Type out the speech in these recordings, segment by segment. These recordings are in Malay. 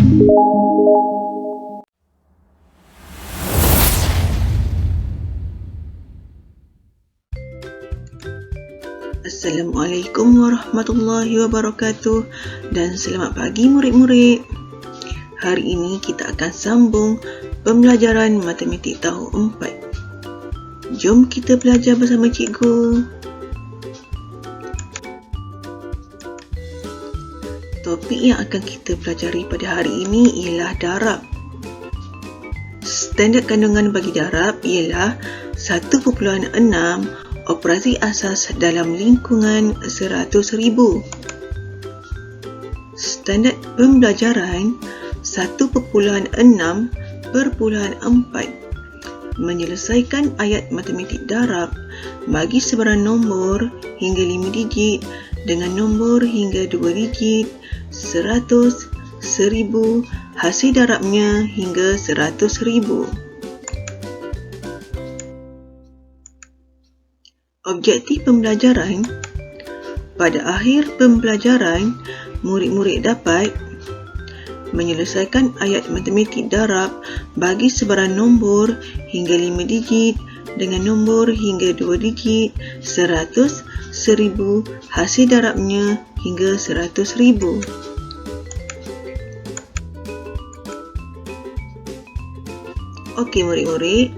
Assalamualaikum warahmatullahi wabarakatuh dan selamat pagi murid-murid. Hari ini kita akan sambung pembelajaran matematik tahun 4. Jom kita belajar bersama cikgu. Topik yang akan kita pelajari pada hari ini ialah darab. Standard kandungan bagi darab ialah 1.6 operasi asas dalam lingkungan 100,000. Standard pembelajaran 1.6.4 menyelesaikan ayat matematik darab bagi sebarang nombor hingga 5 digit dengan nombor hingga 2 digit, 100, 1000, hasil darabnya hingga 100,000. Objektif pembelajaran. Pada akhir pembelajaran, murid-murid dapat menyelesaikan ayat matematik darab bagi sebarang nombor hingga 5 digit dengan nombor hingga 2 digit, 100, 1000, hasil darabnya hingga 100,000. Okey murid-murid,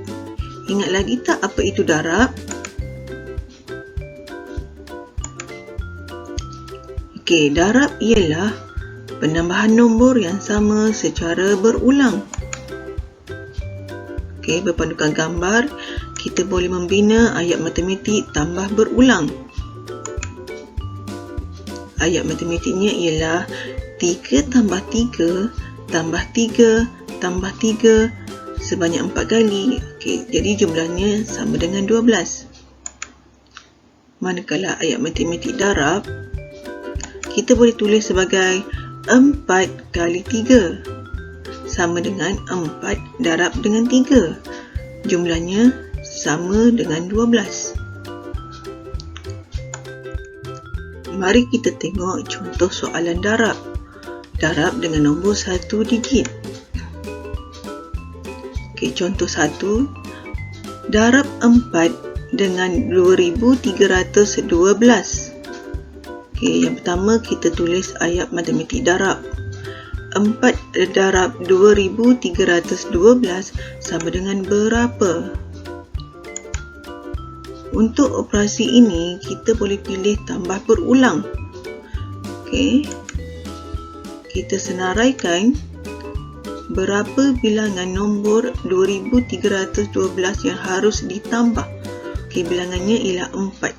ingat lagi tak apa itu darab? Okey, darab ialah penambahan nombor yang sama secara berulang. Okey, berpandukan gambar, kita boleh membina ayat matematik tambah berulang. Ayat matematiknya ialah 3 tambah 3 tambah 3 tambah 3 sebanyak 4 kali. Okey, jadi jumlahnya sama dengan 12. Manakala ayat matematik darab, kita boleh tulis sebagai 4 kali 3 sama dengan 4 darab dengan 3. Jumlahnya sama dengan 12. Mari kita tengok contoh soalan darab. Darab dengan nombor 1 digit. Okey, contoh 1. Darab 4 dengan 2312. Okey, yang pertama kita tulis ayat matematik darab. 4 darab 2312 sama dengan berapa? Untuk operasi ini, kita boleh pilih tambah berulang. Okey. Kita senaraikan berapa bilangan nombor 2312 yang harus ditambah. Okey, bilangannya ialah 4.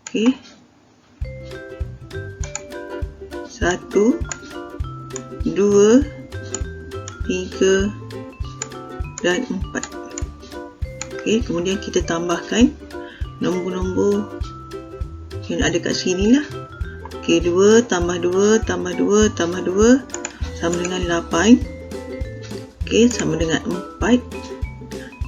Okey. 1, 2, 3 dan 4. Okey, kemudian kita tambahkan nombor-nombor yang ada kat sini lah. Okey, 2 tambah 2 tambah 2 tambah 2 sama dengan 8. Okey, sama dengan 4.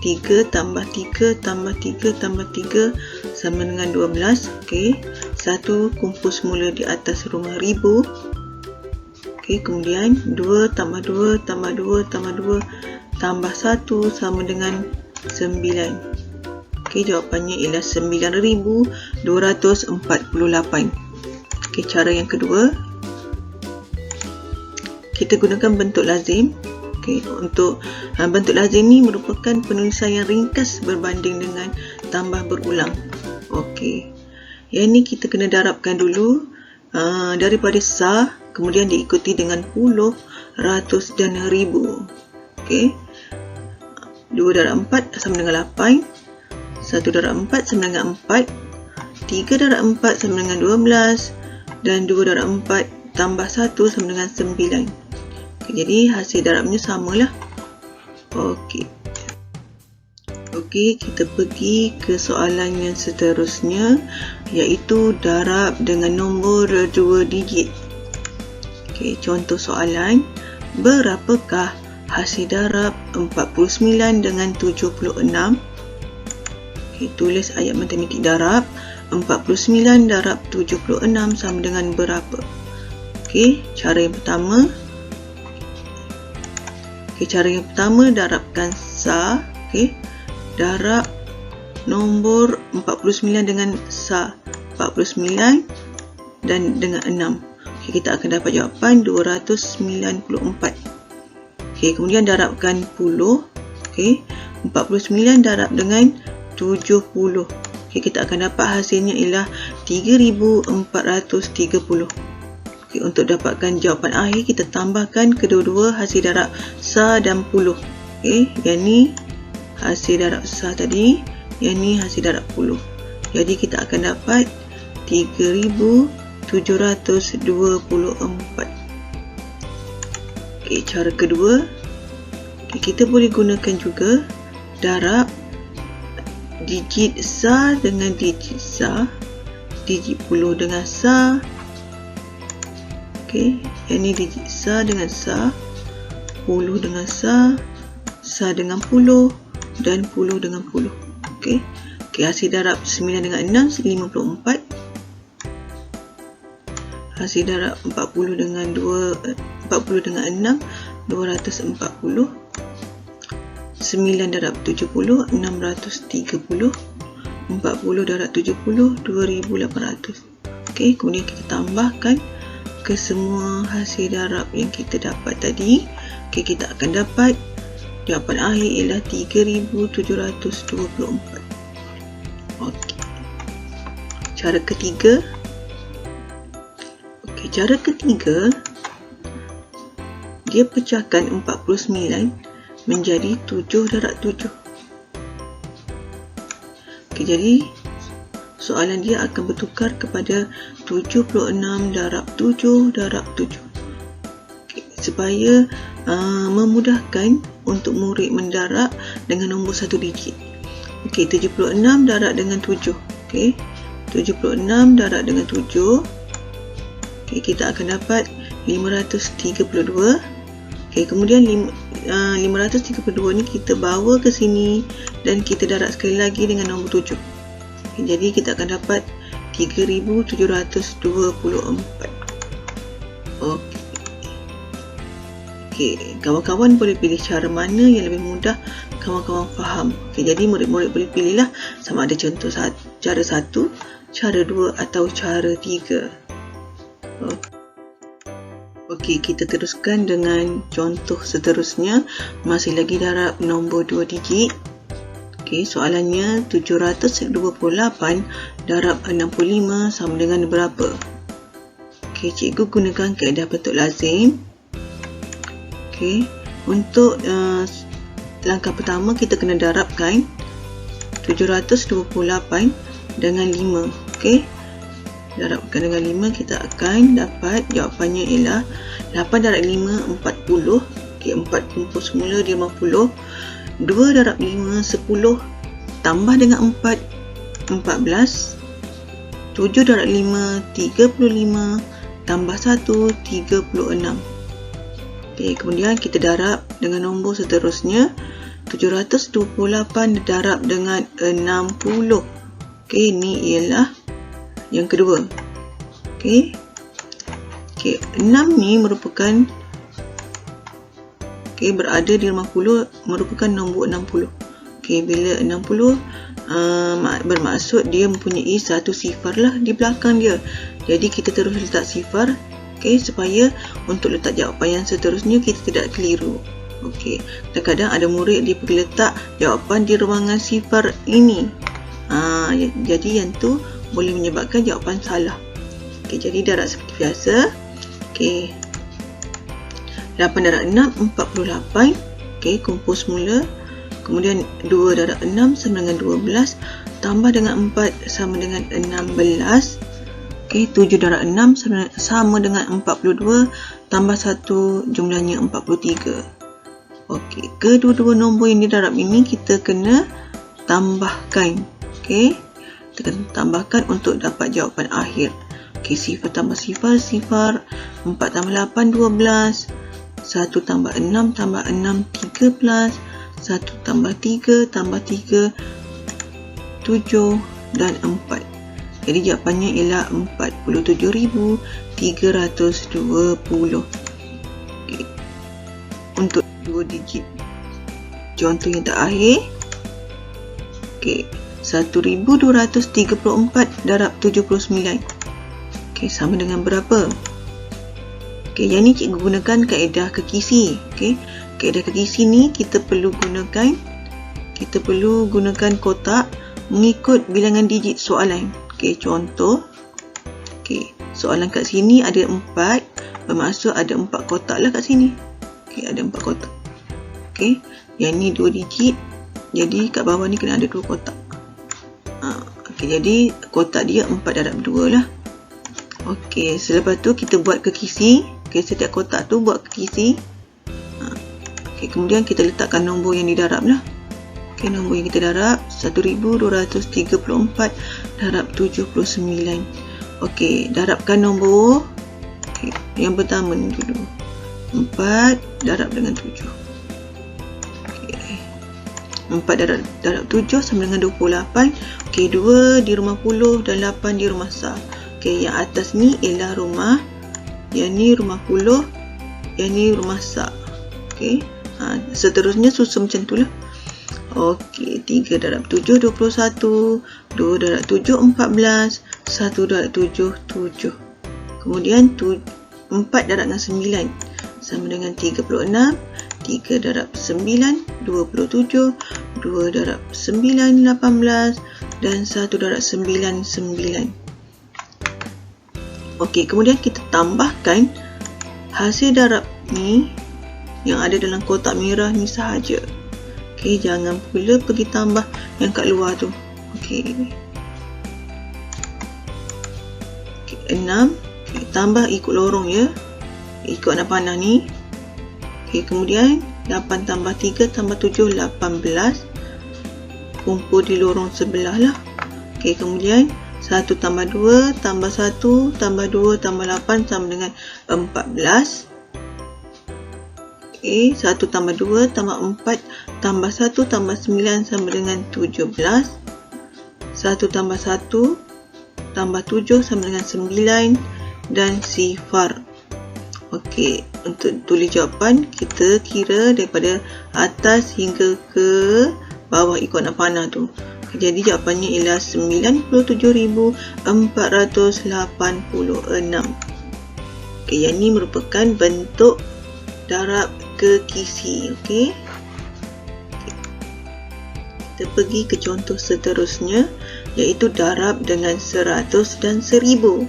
3 tambah 3 tambah 3 tambah 3 sama dengan 12. Okey, 1 kumpul semula di atas rumah ribu. Okey, kemudian 2 tambah 2 tambah 2 tambah 2 tambah 1 sama dengan 9. Okey, jawapannya ialah 9,248. Okey, cara yang kedua, kita gunakan bentuk lazim. Okey, untuk bentuk lazim ni merupakan penulisan yang ringkas berbanding dengan tambah berulang. Okey, yang ni kita kena darabkan dulu daripada sah, kemudian diikuti dengan puluh, ratus dan ribu. Okey, 2 darab 4 sama dengan 8, 1 darab 4 sama dengan 4, 3 darab 4 sama dengan 12 dan 2 darab 4 tambah 1 sama dengan 9. Okey, jadi hasil darabnya samalah. Okey. Okey, kita pergi ke soalan yang seterusnya, iaitu darab dengan nombor 2 digit. Okey, contoh soalan, berapakah hasil darab 49 dengan 76? Okey, tulis ayat matematik darab. 49 darab 76 sama dengan berapa? Okey, cara yang pertama, Okey, cara yang pertama, darabkan SAR. Okey, darab nombor 49 dengan SAR 49 dan dengan 6. Okey, kita akan dapat jawapan 294. Okey, kemudian darabkan 10. Okey, 49 darab dengan 70. Okey, kita akan dapat hasilnya ialah 3430. Okey, untuk dapatkan jawapan akhir, kita tambahkan kedua-dua hasil darab SAR dan 10. Okey, yang ni hasil darab SAR tadi, yang ni hasil darab 10. Jadi kita akan dapat 3724. Okey, cara kedua, kita boleh gunakan juga darab digit SAR dengan digit SAR, digit 10 dengan SAR. Okey, yang ni digit SAR dengan SAR, 10 dengan SAR, SAR dengan 10 dan 10 dengan 10. Okey. Okey, hasil darab 9 dengan 6 54. Hasil darab 40 dengan 6 240. 9 darab 70 630. 40 darab 70 2800. Okey, kemudian kita tambahkan ke semua hasil darab yang kita dapat tadi. Okey, kita akan dapat jawapan akhir ialah 3724. Okey. Cara ketiga. Okey, cara ketiga, dia pecahkan 49 menjadi 7 darab 7. Okey, jadi soalan dia akan bertukar kepada 76 darab 7 darab 7. Okey, supaya memudahkan untuk murid mendarab dengan nombor satu digit. Okey, 76 darab dengan 7. Okey, 76 darab dengan 7. Okey, kita akan dapat 532. Okey, kemudian 532 ni kita bawa ke sini dan kita darab sekali lagi dengan nombor 7. Okay, jadi kita akan dapat 3724. Okey, kawan-kawan boleh pilih cara mana yang lebih mudah kawan-kawan faham. Okey, jadi murid-murid boleh pilihlah sama ada contoh cara 1, cara 2 atau cara 3. Okey, kita teruskan dengan contoh seterusnya. Masih lagi darab nombor 2 digit. Okey, soalannya 728 darab 65 sama dengan berapa? Okey, cikgu gunakan kaedah bentuk lazim. Okey, untuk langkah pertama kita kena darabkan 728 dengan 5. Okey, darabkan dengan 5, kita akan dapat jawapannya ialah 8 darab 5 40. Okey, 4 kumpul semula dia 50. 2 darab 5 10 tambah dengan 4 14. 7 darab 5 35 tambah 1 36. Okey, kemudian kita darab dengan nombor seterusnya. 728 darab dengan 60. Okey, ini ialah yang kedua. Okey. Okey, 6 ni merupakan berada di 50, merupakan nombor 60. Okey, bila 60 bermaksud dia mempunyai satu sifar lah di belakang dia. Jadi kita terus letak sifar. Okey, supaya untuk letak jawapan yang seterusnya kita tidak keliru. Okey, kadang-kadang ada murid dia pergi letak jawapan di ruangan sifar ini. Jadi yang tu boleh menyebabkan jawapan salah. Okey, jadi darab seperti biasa. Okey, 8 darab 6 48. Okey, kumpul semula. Kemudian 2 darab 6 sama dengan 12 tambah dengan 4 sama dengan 16. Okey, 7 darab 6 sama dengan 42 tambah 1 jumlahnya 43. Okey, kedua-dua nombor yang didarab ini kita kena tambahkan. Okey, kita kena tambahkan untuk dapat jawapan akhir. Okey, sifar tambah sifar, sifar. 4 tambah 8 12. 1 tambah 6 tambah 6 13. 1 tambah 3 tambah 3 7 dan 4. Jadi jawapannya ialah 47,320. Okay. Untuk 2 digit. Contoh yang terakhir. Okey, 1234 darab 79. Okey, sama dengan berapa? Okey, yang ni cikgu gunakan kaedah kekisi. Okey, kaedah kekisi ni kita perlu gunakan kotak mengikut bilangan digit soalan. Okey, contoh. Okey, soalan kat sini ada 4, bermaksud ada 4 kotak lah kat sini. Okey, ada 4 kotak. Okey, yang ni 2 digit. Jadi kat bawah ni kena ada 2 kotak. Okey, jadi kotak dia 4 darab 2 lah. Okey, selepas tu kita buat kekisi. Okey, setiap kotak tu buat kekisi. Okey, kemudian kita letakkan nombor yang didarab lah. Okey, nombor yang kita darab 1234 darab 79. Okey, darabkan nombor. Okey, yang pertama ni dulu. 4 darab dengan 7. Okey, 4 darab 7 sama dengan 28. Okey, 2 di rumah puluh dan 8 di rumah sar. Okey, yang atas ni ialah rumah, yang ni rumah puluh, yang ni rumah sar. Okey, seterusnya susun macam tu lah. Okey, 3 darab 7 21, 2 darab 7 14, 1 darab 7 7. Kemudian 4 darab dengan 9 sama dengan 36, 3 darab 9 27, 2 darab 9 18 dan 1 darab 9 9. Okey, kemudian kita tambahkan hasil darab ni yang ada dalam kotak merah ni sahaja. Okey, jangan pula pergi tambah yang kat luar tu. Okey. Okey, 6. Okey, tambah ikut lorong ya. Ikut anak panah ni. Okey, kemudian 8 tambah 3 tambah 7 18. Kumpul di lorong sebelah lah. Okey, kemudian 1 tambah 2 tambah 1 tambah 2 tambah 8 sama dengan 14. Okey, 1 tambah 2 tambah 4 tambah 1 tambah 9 sama dengan 17. 1 tambah 1 tambah 7 sama dengan 9 dan sifar. Okey, untuk tulis jawapan kita kira daripada atas hingga ke bawah ikut anak panah tu. Jadi jawapannya ialah 97,486. Okey, yang ni merupakan bentuk darab kekisi. Okey. Kita pergi ke contoh seterusnya, iaitu darab dengan 100 dan 1000.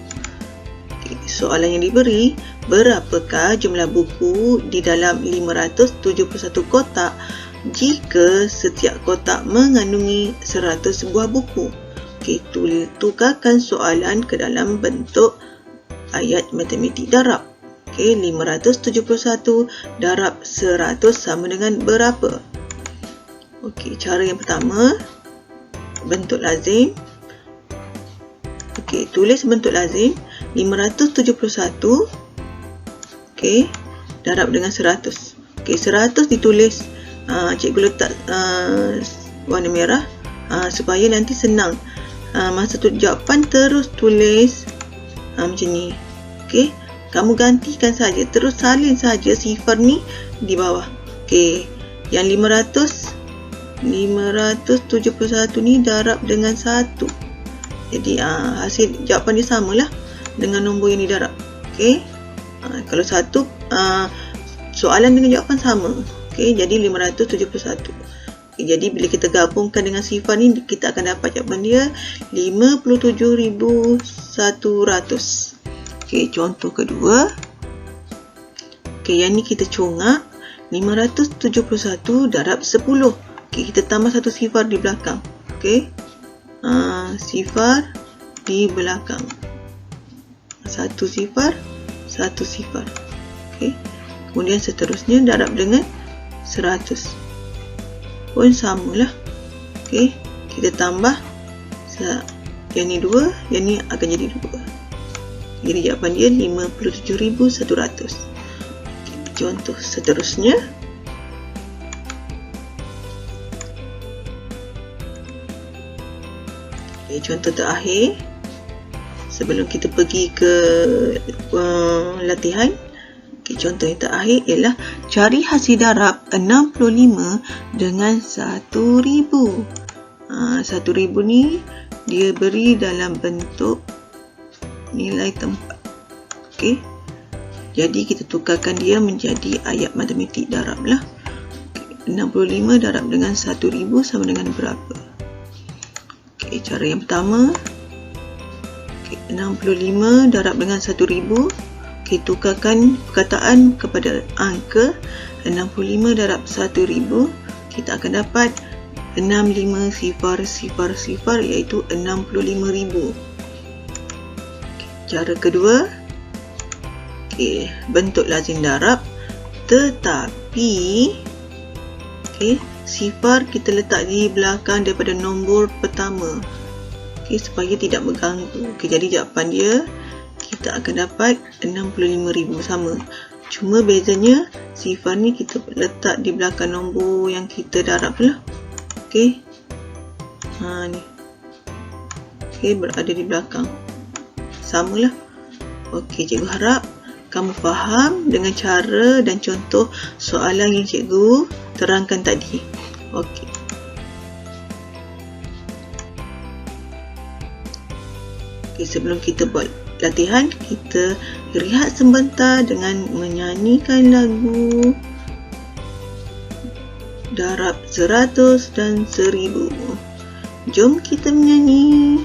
Okey, soalan yang diberi, berapakah jumlah buku di dalam 571 kotak jika setiap kotak mengandungi 100 buah buku? Okey, tukarkan soalan ke dalam bentuk ayat matematik darab. Okey, 571 darab 100 sama dengan berapa? Okey, cara yang pertama, bentuk lazim. Okey, tulis bentuk lazim 571. Okey, darab dengan 100. Okey, 100 ditulis cikgu letak warna merah supaya nanti senang. Masa tu jawapan terus tulis macam ni. Okey, kamu gantikan saja, terus salin saja sifar ni di bawah. Okey, yang 571 ni darab dengan 1. Jadi hasil jawapan dia samalah dengan nombor yang didarab. Okey, kalau satu soalan dengan jawapan sama. Okey, jadi 571. Okay, jadi bila kita gabungkan dengan sifar ni, kita akan dapat jawapan dia 57,100. Okey, contoh kedua. Okey, yang ni kita congak 571 darab 10. Okey, kita tambah satu sifar di belakang. Okey, sifar di belakang. Satu sifar, satu sifar. Okey, kemudian seterusnya darab dengan 100 pun samalah. Okey, kita tambah yang ni 2, yang ni akan jadi 2. Jadi jawapan dia 57,100. Okay, contoh seterusnya. Okay, contoh terakhir sebelum kita pergi ke latihan. Okey, contoh yang terakhir ialah cari hasil darab 65 dengan 1000. 1000 ni dia beri dalam bentuk nilai tempat. Okey. Jadi kita tukarkan dia menjadi ayat matematik darab lah. 65 darab dengan 1000 sama dengan berapa? Okey, cara yang pertama. Okey, 65 darab dengan 1000. Okey, tukarkan perkataan kepada angka. 65 darab 1000, kita akan dapat 65,000 iaitu 65,000. Cara kedua, okey, bentuk lazim darab tetapi sifar kita letak di belakang daripada nombor pertama, supaya tidak mengganggu. Jadi jawapan dia kita akan dapat 65,000 sama. Cuma bezanya sifar ni kita letak di belakang nombor yang kita darab lah. Ni. Berada di belakang. Samalah. Cikgu harap kamu faham dengan cara dan contoh soalan yang cikgu terangkan tadi. Sebelum kita buat latihan, kita rehat sebentar dengan menyanyikan lagu darab 100 dan 1000. Jom kita menyanyi.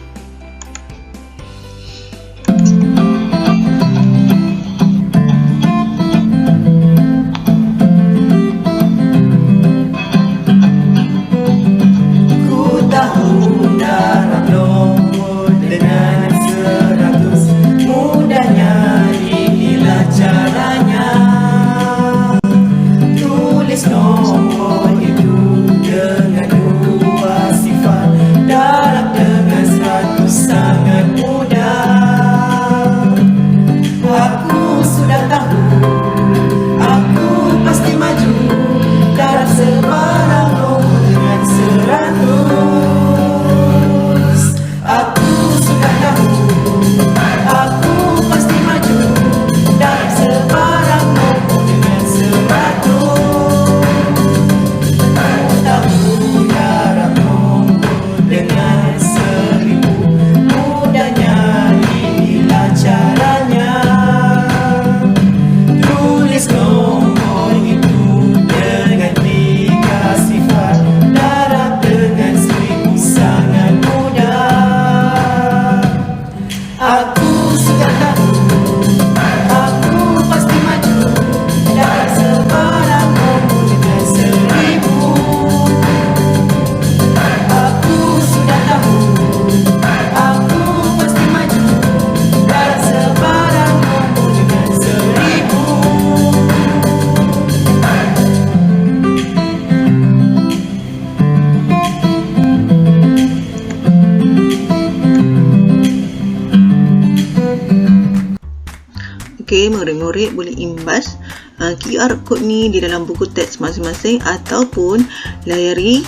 Murid-murid boleh imbas QR code ni di dalam buku teks masing-masing ataupun layari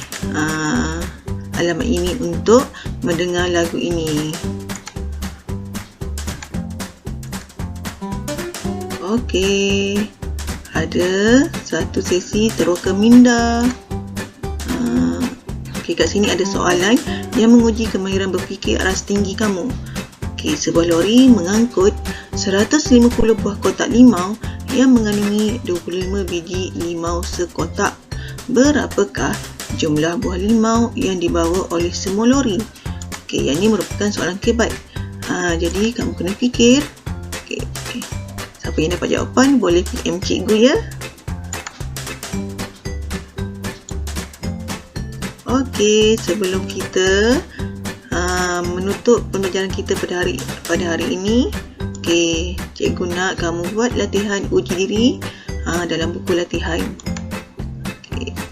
alamat ini untuk mendengar lagu ini. Ada satu sesi teroka minda. Kat sini ada soalan yang menguji kemahiran berfikir aras tinggi kamu. Sebuah lori mengangkut 150 buah kotak limau yang mengandungi 25 biji limau sekotak. Berapakah jumlah buah limau yang dibawa oleh semua lori? Yang ini merupakan soalan kebat. Jadi kamu kena fikir. Siapa yang dapat jawapan boleh PM cikgu ya. Sebelum kita menutup pembelajaran kita pada hari ini, cikgu nak kamu buat latihan uji diri dalam buku latihan.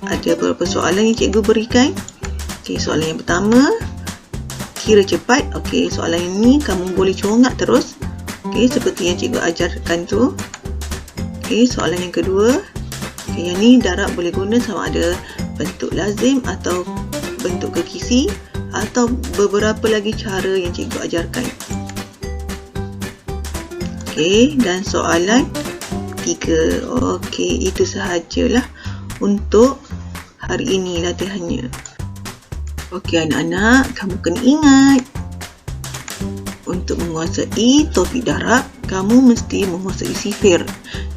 Ada beberapa soalan yang cikgu berikan. Soalan yang pertama, kira cepat. Soalan ini kamu boleh congak terus, seperti yang cikgu ajarkan tu. Soalan yang kedua, yang ni darab boleh guna sama ada bentuk lazim atau bentuk kekisi atau beberapa lagi cara yang cikgu ajarkan. Dan soalan 3. Okey, itu sahajalah untuk hari ini latihannya. Okey anak-anak, kamu kena ingat, untuk menguasai topik darab, kamu mesti menguasai sifir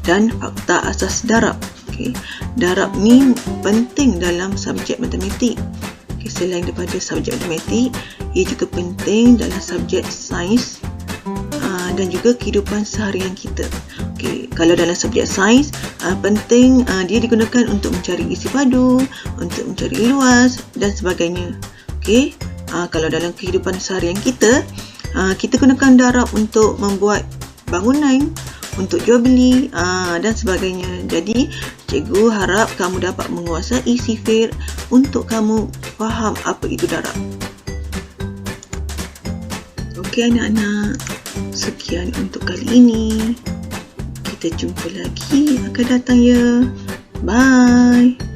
dan fakta asas darab. Okay. Darab ni penting dalam subjek matematik. Okay. Selain daripada subjek matematik, ia juga penting dalam subjek sains dan juga kehidupan seharian kita. Okay. Kalau dalam subjek sains, penting dia digunakan untuk mencari isi padu, untuk mencari luas dan sebagainya. Okay. Kalau dalam kehidupan seharian kita, kita gunakan darab untuk membuat bangunan, untuk jual beli dan sebagainya. Jadi cikgu harap kamu dapat menguasai sifir untuk kamu faham apa itu darab. Okey anak-anak, sekian untuk kali ini. Kita jumpa lagi akan datang ya. Bye.